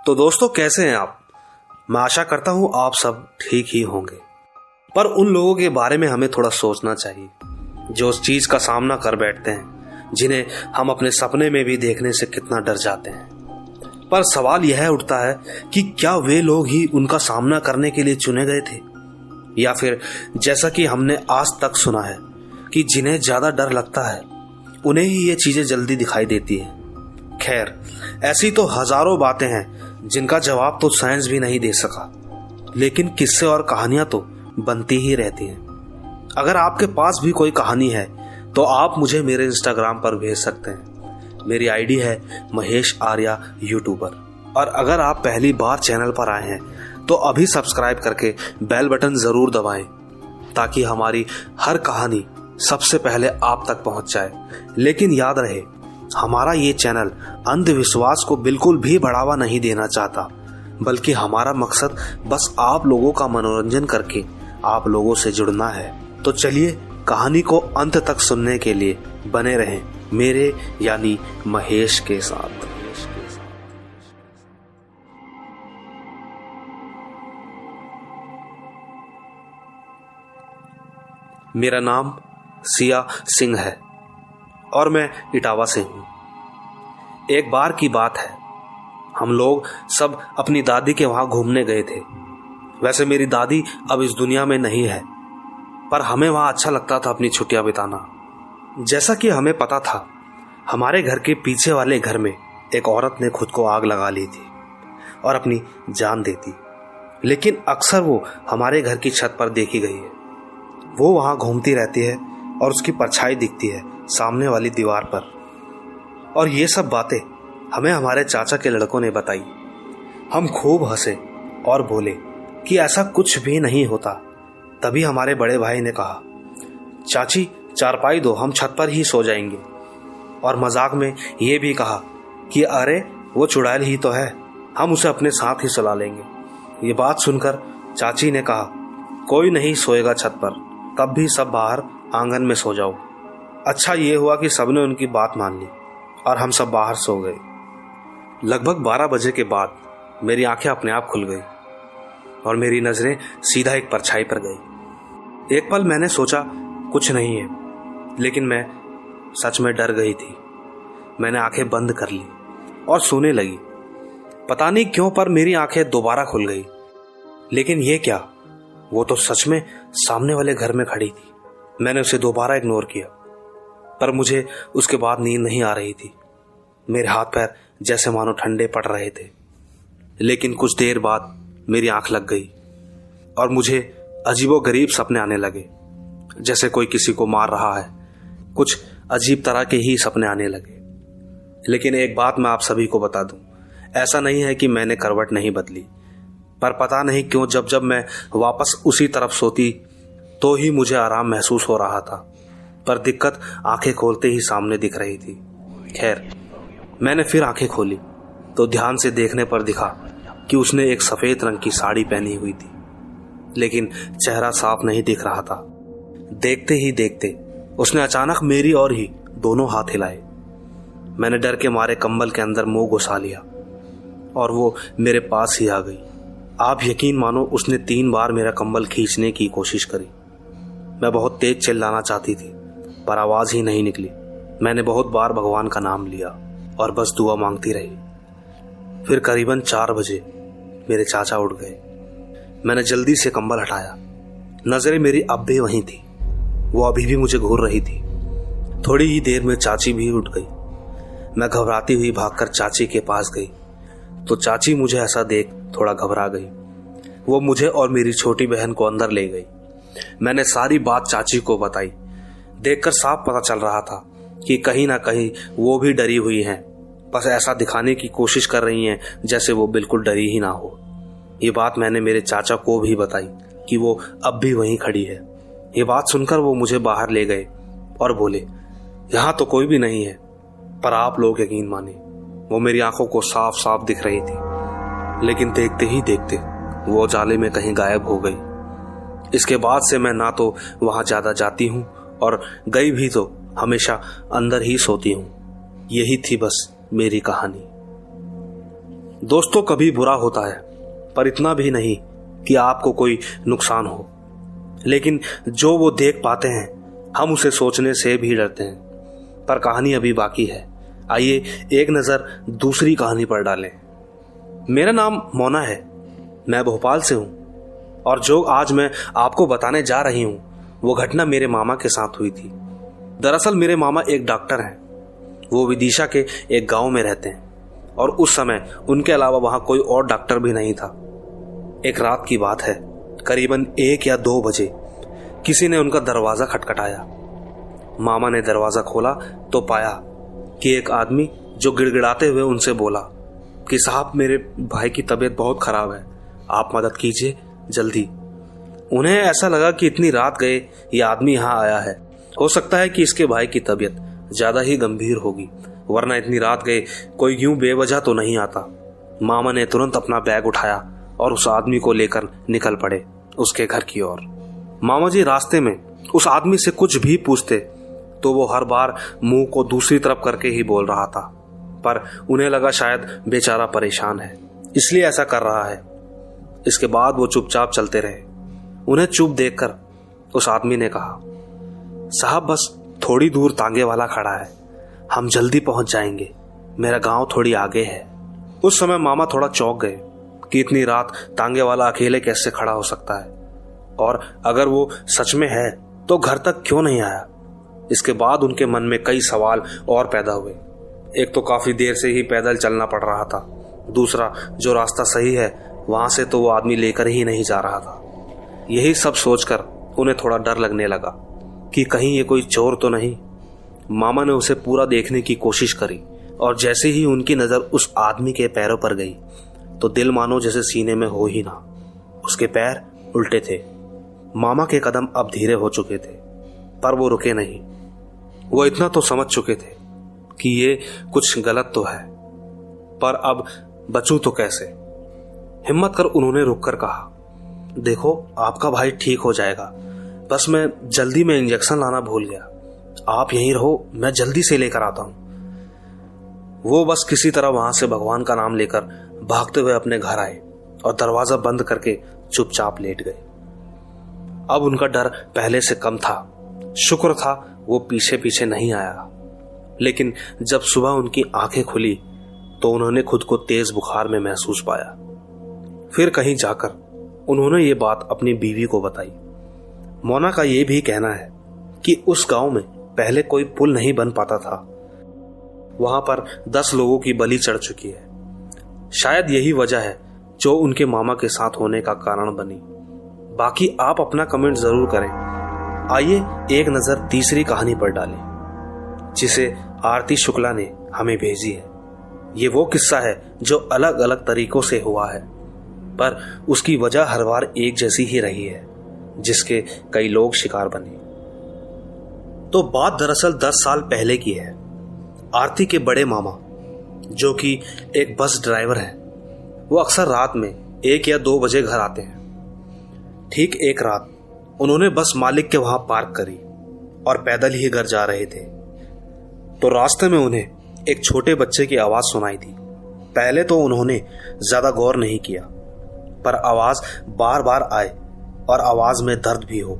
तो दोस्तों, कैसे हैं आप? मैं आशा करता हूं आप सब ठीक ही होंगे। पर उन लोगों के बारे में हमें थोड़ा सोचना चाहिए जो उस चीज का सामना कर बैठते हैं जिन्हें हम अपने सपने में भी देखने से कितना डर जाते हैं। पर सवाल यह उठता है कि क्या वे लोग ही उनका सामना करने के लिए चुने गए थे, या फिर जैसा कि हमने आज तक सुना है कि जिन्हें ज्यादा डर लगता है उन्हें ही ये चीजें जल्दी दिखाई देती हैं। खैर, ऐसी तो हजारों बातें हैं जिनका जवाब तो साइंस भी नहीं दे सका, लेकिन किस्से और कहानियां तो बनती ही रहती हैं। अगर आपके पास भी कोई कहानी है तो आप मुझे मेरे इंस्टाग्राम पर भेज सकते हैं। मेरी आईडी है महेश आर्या यूट्यूबर। और अगर आप पहली बार चैनल पर आए हैं तो अभी सब्सक्राइब करके बेल बटन जरूर दबाएं ताकि हमारी हर कहानी सबसे पहले आप तक पहुंच जाए। लेकिन याद रहे, हमारा ये चैनल अंधविश्वास को बिल्कुल भी बढ़ावा नहीं देना चाहता, बल्कि हमारा मकसद बस आप लोगों का मनोरंजन करके आप लोगों से जुड़ना है। तो चलिए कहानी को अंत तक सुनने के लिए बने रहें मेरे यानी महेश के साथ। मेरा नाम सिया सिंह है और मैं इटावा से हूँ। एक बार की बात है, हम लोग सब अपनी दादी के वहाँ घूमने गए थे। वैसे मेरी दादी अब इस दुनिया में नहीं है, पर हमें वहाँ अच्छा लगता था अपनी छुट्टियाँ बिताना। जैसा कि हमें पता था, हमारे घर के पीछे वाले घर में एक औरत ने खुद को आग लगा ली थी और अपनी जान दे दी, लेकिन अक्सर वो हमारे घर की छत पर देखी गई है। वो वहाँ घूमती रहती है और उसकी परछाई दिखती है सामने वाली दीवार पर। और ये सब बातें हमें हमारे चाचा के लड़कों ने बताई। हम खूब हंसे और बोले कि ऐसा कुछ भी नहीं होता। तभी हमारे बड़े भाई ने कहा, चाची चारपाई दो, हम छत पर ही सो जाएंगे। और मजाक में ये भी कहा कि अरे वो चुड़ैल ही तो है, हम उसे अपने साथ ही सुला लेंगे। ये बात सुनकर चाची ने कहा, कोई नहीं सोएगा छत पर, तब भी सब बाहर आंगन में सो जाओ। अच्छा ये हुआ कि सबने उनकी बात मान ली और हम सब बाहर सो गए। लगभग 12 बजे के बाद मेरी आंखें अपने आप खुल गई और मेरी नजरें सीधा एक परछाई पर गई। एक पल मैंने सोचा कुछ नहीं है, लेकिन मैं सच में डर गई थी। मैंने आंखें बंद कर ली और सोने लगी। पता नहीं क्यों पर मेरी आंखें दोबारा खुल गई। लेकिन ये क्या, वो तो सच में सामने वाले घर में खड़ी थी। मैंने उसे दोबारा इग्नोर किया, पर मुझे उसके बाद नींद नहीं आ रही थी। मेरे हाथ पैर जैसे मानो ठंडे पड़ रहे थे। लेकिन कुछ देर बाद मेरी आंख लग गई और मुझे अजीबोगरीब सपने आने लगे, जैसे कोई किसी को मार रहा है। कुछ अजीब तरह के ही सपने आने लगे। लेकिन एक बात मैं आप सभी को बता दूं, ऐसा नहीं है कि मैंने करवट नहीं बदली, पर पता नहीं क्यों जब जब मैं वापस उसी तरफ सोती तो ही मुझे आराम महसूस हो रहा था। पर दिक्कत आंखें खोलते ही सामने दिख रही थी। खैर, मैंने फिर आंखें खोली तो ध्यान से देखने पर दिखा कि उसने एक सफेद रंग की साड़ी पहनी हुई थी, लेकिन चेहरा साफ नहीं दिख रहा था। देखते ही देखते उसने अचानक मेरी ओर ही दोनों हाथ हिलाए। मैंने डर के मारे कंबल के अंदर मुंह घुसा लिया और वो मेरे पास ही आ गई। आप यकीन मानो, उसने 3 बार मेरा कंबल खींचने की कोशिश करी। मैं बहुत तेज चिल्लाना चाहती थी, पर आवाज ही नहीं निकली। मैंने बहुत बार भगवान का नाम लिया और बस दुआ मांगती रही। फिर करीबन 4 बजे मेरे चाचा उठ गए। मैंने जल्दी से कंबल हटाया। नजरें मेरी अब भी वहीं थी, वो अभी भी मुझे घूर रही थी। थोड़ी ही देर में चाची भी उठ गई। मैं घबराती हुई भागकर चाची के पास गई तो चाची मुझे ऐसा देख थोड़ा घबरा गई। वो मुझे और मेरी छोटी बहन को अंदर ले गई। मैंने सारी बात चाची को बताई। देखकर साफ पता चल रहा था कि कहीं ना कहीं वो भी डरी हुई हैं, बस ऐसा दिखाने की कोशिश कर रही हैं जैसे वो बिल्कुल डरी ही ना हो। ये बात मैंने मेरे चाचा को भी बताई कि वो अब भी वहीं खड़ी है। ये बात सुनकर वो मुझे बाहर ले गए और बोले, यहाँ तो कोई भी नहीं है। पर आप लोग यकीन माने, वो मेरी आंखों को साफ साफ दिख रही थी, लेकिन देखते ही देखते वो उजाले में कहीं गायब हो गई। इसके बाद से मैं ना तो वहां ज्यादा जाती हूँ और गई भी तो हमेशा अंदर ही सोती हूँ। यही थी बस मेरी कहानी। दोस्तों कभी बुरा होता है, पर इतना भी नहीं कि आपको कोई नुकसान हो, लेकिन जो वो देख पाते हैं हम उसे सोचने से भी डरते हैं। पर कहानी अभी बाकी है। आइए एक नज़र दूसरी कहानी पर डालें। मेरा नाम मोना है, मैं भोपाल से हूँ और जो आज मैं आपको बताने जा रही हूँ वो घटना मेरे मामा के साथ हुई थी। दरअसल मेरे मामा एक डॉक्टर हैं। वो विदिशा के एक गांव में रहते हैं और उस समय उनके अलावा वहां कोई और डॉक्टर भी नहीं था। एक रात की बात है, करीबन 1 या 2 बजे किसी ने उनका दरवाज़ा खटखटाया। मामा ने दरवाज़ा खोला तो पाया कि एक आदमी जो गिड़गिड़ाते हुए उनसे बोला कि साहब मेरे भाई की तबीयत बहुत ख़राब है, आप मदद कीजिए जल्दी। उन्हें ऐसा लगा कि इतनी रात गए ये आदमी यहाँ आया है, हो सकता है कि इसके भाई की तबीयत ज़्यादा ही गंभीर होगी, वरना इतनी रात गए कोई यूं बेवजह तो नहीं आता। मामा ने तुरंत अपना बैग उठाया और उस आदमी को लेकर निकल पड़े उसके घर की ओर। मामा जी रास्ते में उस आदमी से कुछ भी पूछते तो वो हर बार मुंह को दूसरी तरफ करके ही बोल रहा था, पर उन्हें लगा शायद बेचारा परेशान है इसलिए ऐसा कर रहा है। इसके बाद वो चुपचाप चलते रहे। उन्हें चुप देखकर उस आदमी ने कहा, साहब बस थोड़ी दूर तांगे वाला खड़ा है, हम जल्दी पहुंच जाएंगे, मेरा गांव थोड़ी आगे है। उस समय मामा थोड़ा चौंक गए कि इतनी रात तांगे वाला अकेले कैसे खड़ा हो सकता है, और अगर वो सच में है तो घर तक क्यों नहीं आया। इसके बाद उनके मन में कई सवाल और पैदा हुए। एक तो काफी देर से ही पैदल चलना पड़ रहा था, दूसरा जो रास्ता सही है वहां से तो वो आदमी लेकर ही नहीं जा रहा था। यही सब सोचकर उन्हें थोड़ा डर लगने लगा कि कहीं ये कोई चोर तो नहीं। मामा ने उसे पूरा देखने की कोशिश करी और जैसे ही उनकी नजर उस आदमी के पैरों पर गई तो दिल मानो जैसे सीने में हो ही ना। उसके पैर उल्टे थे। मामा के कदम अब धीरे हो चुके थे, पर वो रुके नहीं। वो इतना तो समझ चुके थे कि ये कुछ गलत तो है, पर अब बचूं तो कैसे। हिम्मत कर उन्होंने रुककर कहा, देखो आपका भाई ठीक हो जाएगा, बस मैं जल्दी में इंजेक्शन लाना भूल गया, आप यहीं रहो, मैं जल्दी से लेकर आता हूं। वो बस किसी तरह वहां से भगवान का नाम लेकर भागते हुए अपने घर आए और दरवाजा बंद करके चुपचाप लेट गए। अब उनका डर पहले से कम था। शुक्र था वो पीछे पीछे नहीं आया। लेकिन जब सुबह उनकी आंखें खुली तो उन्होंने खुद को तेज बुखार में महसूस पाया। फिर कहीं जाकर उन्होंने ये बात अपनी बीवी को बताई। मोना का ये भी कहना है कि उस गांव में पहले कोई पुल नहीं बन पाता था, वहां पर 10 लोगों की बलि चढ़ चुकी है। शायद यही वजह है जो उनके मामा के साथ होने का कारण बनी। बाकी आप अपना कमेंट जरूर करें। आइए एक नजर तीसरी कहानी पर डालें, जिसे आरती शुक्ला ने हमें भेजी है। ये वो किस्सा है जो अलग अलग तरीकों से हुआ है, पर उसकी वजह हर बार एक जैसी ही रही है, जिसके कई लोग शिकार बने। तो बात दरअसल 10 साल पहले की है। आरती के बड़े मामा, जो कि एक बस ड्राइवर हैं, वो अक्सर रात में 1 या 2 बजे घर आते हैं। ठीक एक रात उन्होंने बस मालिक के वहां पार्क करी और पैदल ही घर जा रहे थे, तो रास्ते में उन्हें एक छोटे बच्चे की आवाज सुनाई दी। पहले तो उन्होंने ज्यादा गौर नहीं किया, पर आवाज बार बार आए और आवाज में दर्द भी हो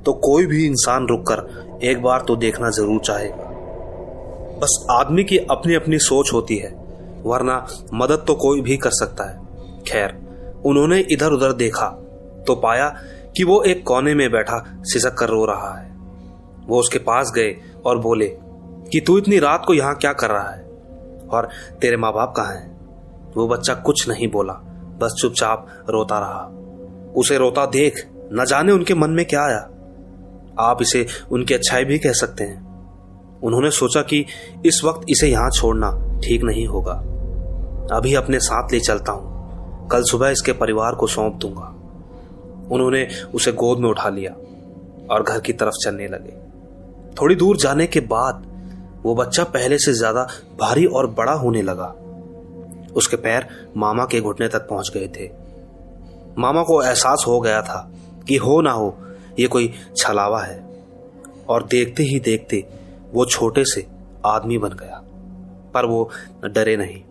तो कोई भी इंसान रुककर एक बार तो देखना जरूर चाहेगा। बस आदमी की अपनी अपनी सोच होती है, वरना मदद तो कोई भी कर सकता है। खैर, उन्होंने इधर उधर देखा तो पाया कि वो एक कोने में बैठा सिसक कर रो रहा है। वो उसके पास गए और बोले कि तू इतनी रात को यहाँ क्या कर रहा है, और तेरे माँ बाप कहाँ हैं? वो बच्चा कुछ नहीं बोला, बस चुपचाप रोता रहा। उसे रोता देख न जाने उनके मन में क्या आया। आप इसे उनकी अच्छाई भी कह सकते हैं। उन्होंने सोचा कि इस वक्त इसे यहां छोड़ना ठीक नहीं होगा, अभी अपने साथ ले चलता हूं, कल सुबह इसके परिवार को सौंप दूंगा। उन्होंने उसे गोद में उठा लिया और घर की तरफ चलने लगे। थोड़ी दूर जाने के बाद वो बच्चा पहले से ज्यादा भारी और बड़ा होने लगा। उसके पैर मामा के घुटने तक पहुंच गए थे। मामा को एहसास हो गया था कि हो ना हो ये कोई छलावा है, और देखते ही देखते वो छोटे से आदमी बन गया। पर वो डरे नहीं।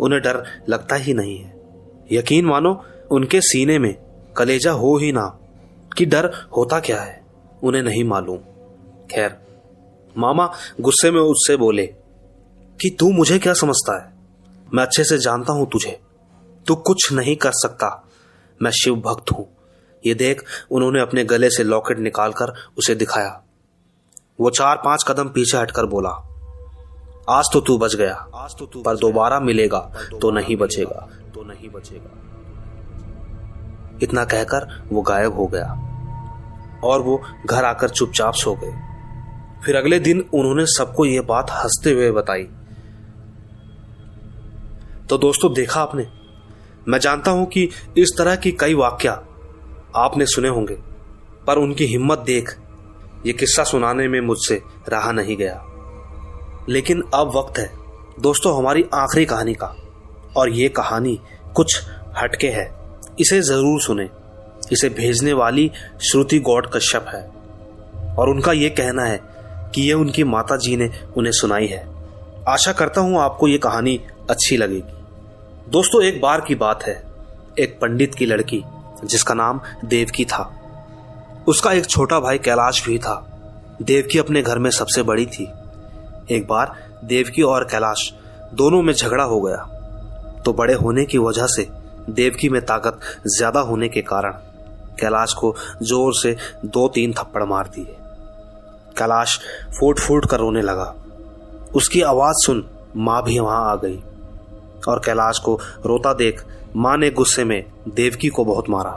उन्हें डर लगता ही नहीं है। यकीन मानो उनके सीने में कलेजा हो ही ना कि डर होता क्या है उन्हें नहीं मालूम। खैर, मामा गुस्से में उससे बोले कि तू मुझे क्या समझता है, मैं अच्छे से जानता हूं तुझे, तू कुछ नहीं कर सकता, मैं शिव भक्त हूं। ये देख उन्होंने अपने गले से लॉकेट निकालकर उसे दिखाया। वो 4-5 कदम पीछे हटकर बोला, आज तो तू बच गया, पर दोबारा मिलेगा तो नहीं बचेगा। इतना कहकर वो गायब हो गया और वो घर आकर चुपचाप सो गए। फिर अगले दिन उन्होंने सबको ये बात हंसते हुए बताई। तो दोस्तों, देखा आपने, मैं जानता हूं कि इस तरह की कई वाकया आपने सुने होंगे, पर उनकी हिम्मत देख ये किस्सा सुनाने में मुझसे रहा नहीं गया। लेकिन अब वक्त है दोस्तों हमारी आखिरी कहानी का, और ये कहानी कुछ हटके है, इसे जरूर सुने। इसे भेजने वाली श्रुति गौड़ कश्यप है और उनका ये कहना है कि ये उनकी माता जी ने उन्हें सुनाई है। आशा करता हूं आपको ये कहानी अच्छी लगेगी। दोस्तों, एक बार की बात है, एक पंडित की लड़की जिसका नाम देवकी था, उसका एक छोटा भाई कैलाश भी था। देवकी अपने घर में सबसे बड़ी थी। एक बार देवकी और कैलाश दोनों में झगड़ा हो गया, तो बड़े होने की वजह से देवकी में ताकत ज्यादा होने के कारण कैलाश को जोर से 2-3 थप्पड़ मार दिए। कैलाश फूट फूट कर रोने लगा। उसकी आवाज सुन माँ भी वहां आ गई और कैलाश को रोता देख माँ ने गुस्से में देवकी को बहुत मारा।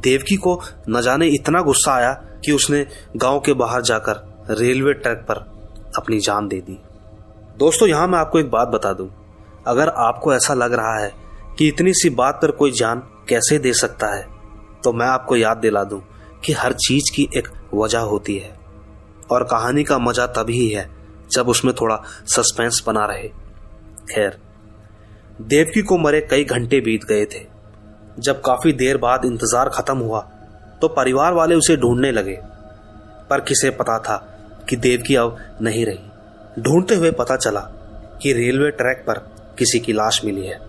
देवकी को न जाने इतना गुस्सा आया कि उसने गांव के बाहर जाकर रेलवे ट्रैक पर अपनी जान दे दी। दोस्तों, यहां मैं आपको एक बात बता दूं, अगर आपको ऐसा लग रहा है कि इतनी सी बात पर कोई जान कैसे दे सकता है, तो मैं आपको याद दिला दूं कि हर चीज की एक वजह होती है और कहानी का मजा तभी है जब उसमें थोड़ा सस्पेंस बना रहे। खैर, देवकी को मरे कई घंटे बीत गए थे। जब काफी देर बाद इंतजार खत्म हुआ तो परिवार वाले उसे ढूंढने लगे, पर किसे पता था कि देवकी अब नहीं रही। ढूंढते हुए पता चला कि रेलवे ट्रैक पर किसी की लाश मिली है।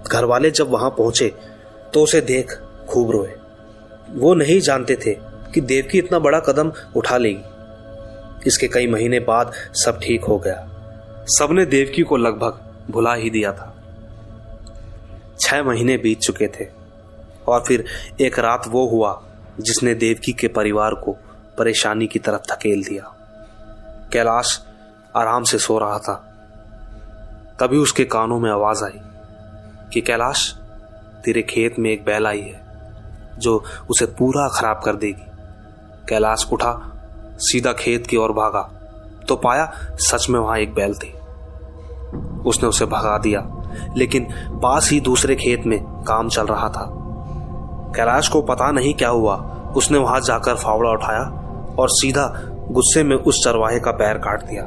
घर वाले जब वहां पहुंचे तो उसे देख खूब रोए। वो नहीं जानते थे कि देवकी इतना बड़ा कदम उठा लेगी। इसके कई महीने बाद सब ठीक हो गया। सबने देवकी को लगभग भुला ही दिया था। 6 महीने बीत चुके थे और फिर एक रात वो हुआ जिसने देवकी के परिवार को परेशानी की तरफ धकेल दिया। कैलाश आराम से सो रहा था, तभी उसके कानों में आवाज आई कि कैलाश, तेरे खेत में एक बैल आई है जो उसे पूरा खराब कर देगी। कैलाश उठा, सीधा खेत की ओर भागा तो पाया सच में वहां एक बैल थी। उसने उसे भगा दिया, लेकिन पास ही दूसरे खेत में काम चल रहा था। कैलाश को पता नहीं क्या हुआ, उसने वहां जाकर फावड़ा उठाया और सीधा गुस्से में उस चरवाहे का पैर काट दिया।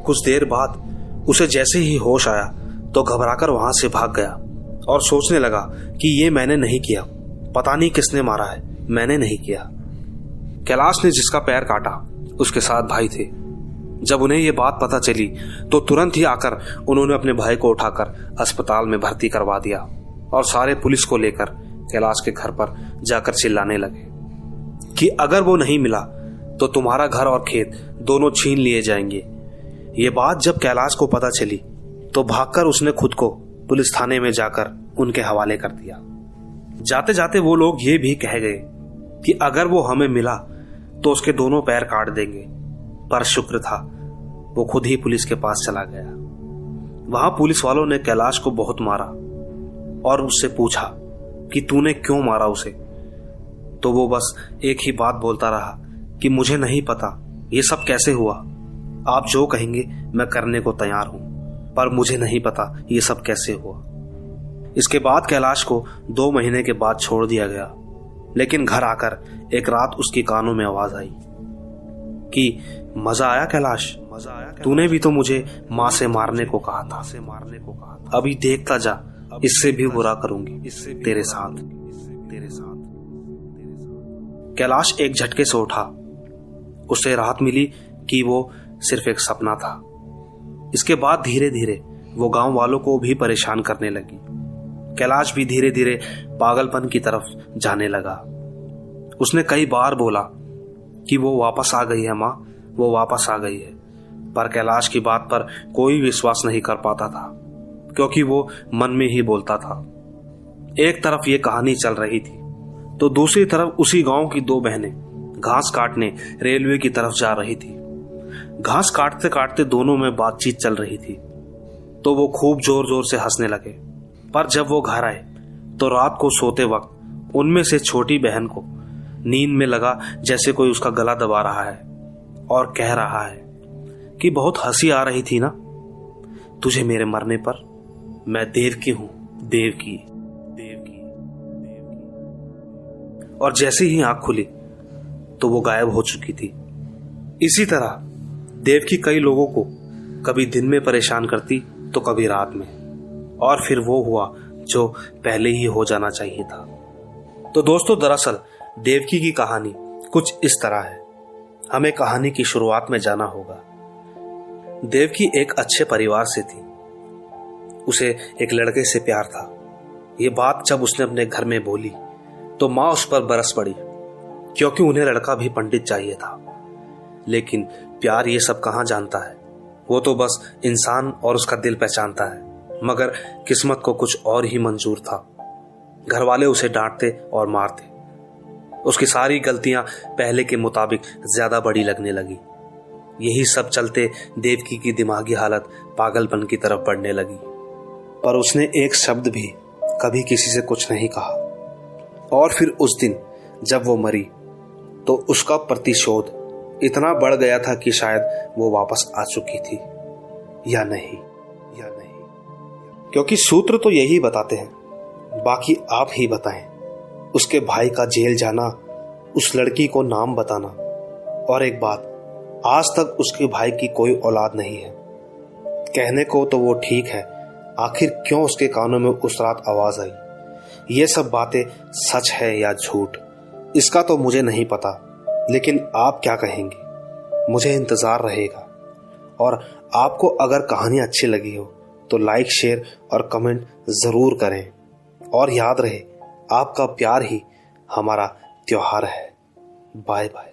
कुछ देर बाद उसे जैसे ही होश आया तो घबराकर वहां से भाग गया और सोचने लगा कि ये मैंने नहीं किया, पता नहीं किसने मारा है, मैंने नहीं किया। कैलाश ने जिसका पैर काटा उसके 7 भाई थे। जब उन्हें ये बात पता चली तो तुरंत ही आकर उन्होंने अपने भाई को उठाकर अस्पताल में भर्ती करवा दिया और सारे पुलिस को लेकर कैलाश के घर पर जाकर चिल्लाने लगे कि अगर वो नहीं मिला तो तुम्हारा घर और खेत दोनों छीन लिए जाएंगे। ये बात जब कैलाश को पता चली तो भागकर उसने खुद को पुलिस थाने में जाकर उनके हवाले कर दिया। जाते जाते वो लोग ये भी कह गए कि अगर वो हमें मिला तो उसके दोनों पैर काट देंगे, पर शुक्र था वो खुद ही पुलिस के पास चला गया। वहां पुलिस वालों ने कैलाश को बहुत मारा और उससे पूछा कि तूने क्यों मारा उसे, तो वो बस एक ही बात बोलता रहा कि मुझे नहीं पता ये सब कैसे हुआ, आप जो कहेंगे मैं करने को तैयार हूं, पर मुझे नहीं पता ये सब कैसे हुआ। इसके बाद कैलाश को 2 महीने के बाद छोड़ दिया गया, लेकिन घर आकर एक रात उसके कानों में आवाज आई कि मजा आया कैलाश, तूने भी तो मुझे माँ से मारने को कहा था, अभी देखता जा, इससे भी बुरा करूंगी तेरे साथ। कैलाश एक झटके से उठा। उसे राहत मिली कि वो सिर्फ एक सपना था। इसके बाद धीरे धीरे वो गांव वालों को भी परेशान करने लगी। कैलाश भी धीरे धीरे पागलपन की तरफ जाने लगा। उसने कई बार बोला कि वो वापस आ गई है माँ, वो वापस आ गई है, पर कैलाश की बात पर कोई विश्वास नहीं कर पाता था, क्योंकि वो मन में ही बोलता था। एक तरफ ये कहानी चल रही थी तो दूसरी तरफ उसी गांव की दो बहनें घास काटने रेलवे की तरफ जा रही थी। घास काटते काटते दोनों में बातचीत चल रही थी तो वो खूब जोर जोर से हंसने लगे। पर जब वो घर आए तो रात को सोते वक्त उनमें से छोटी बहन को नींद में लगा जैसे कोई उसका गला दबा रहा है और कह रहा है कि बहुत हंसी आ रही थी ना तुझे मेरे मरने पर, मैं देवकी हूं, देवकी। और जैसे ही आंख खुली तो वो गायब हो चुकी थी। इसी तरह देवकी कई लोगों को कभी दिन में परेशान करती तो कभी रात में, और फिर वो हुआ जो पहले ही हो जाना चाहिए था। तो दोस्तों, दरअसल देवकी की कहानी कुछ इस तरह है। हमें कहानी की शुरुआत में जाना होगा। देवकी एक अच्छे परिवार से थी। उसे एक लड़के से प्यार था। ये बात जब उसने अपने घर में बोली तो माँ उस पर बरस पड़ी, क्योंकि उन्हें लड़का भी पंडित चाहिए था। लेकिन प्यार ये सब कहाँ जानता है, वो तो बस इंसान और उसका दिल पहचानता है। मगर किस्मत को कुछ और ही मंजूर था। घर वाले उसे डांटते और मारते। उसकी सारी गलतियां पहले के मुताबिक ज्यादा बड़ी लगने लगी। यही सब चलते देवकी की दिमागी हालत पागलपन की तरफ बढ़ने लगी। पर उसने एक शब्द भी कभी किसी से कुछ नहीं कहा। और फिर उस दिन जब वो मरी तो उसका प्रतिशोध इतना बढ़ गया था कि शायद वो वापस आ चुकी थी या नहीं, क्योंकि सूत्र तो यही बताते हैं, बाकी आप ही बताएं। उसके भाई का जेल जाना, उस लड़की को नाम बताना, और एक बात, आज तक उसके भाई की कोई औलाद नहीं है। कहने को तो वो ठीक है, आखिर क्यों उसके कानों में उस रात आवाज आई? ये सब बातें सच है या झूठ, इसका तो मुझे नहीं पता, लेकिन आप क्या कहेंगे? मुझे इंतजार रहेगा। और आपको अगर कहानी अच्छी लगी हो तो लाइक, शेयर और कमेंट जरूर करें। और याद रहे, आपका प्यार ही हमारा त्योहार है। Bye bye.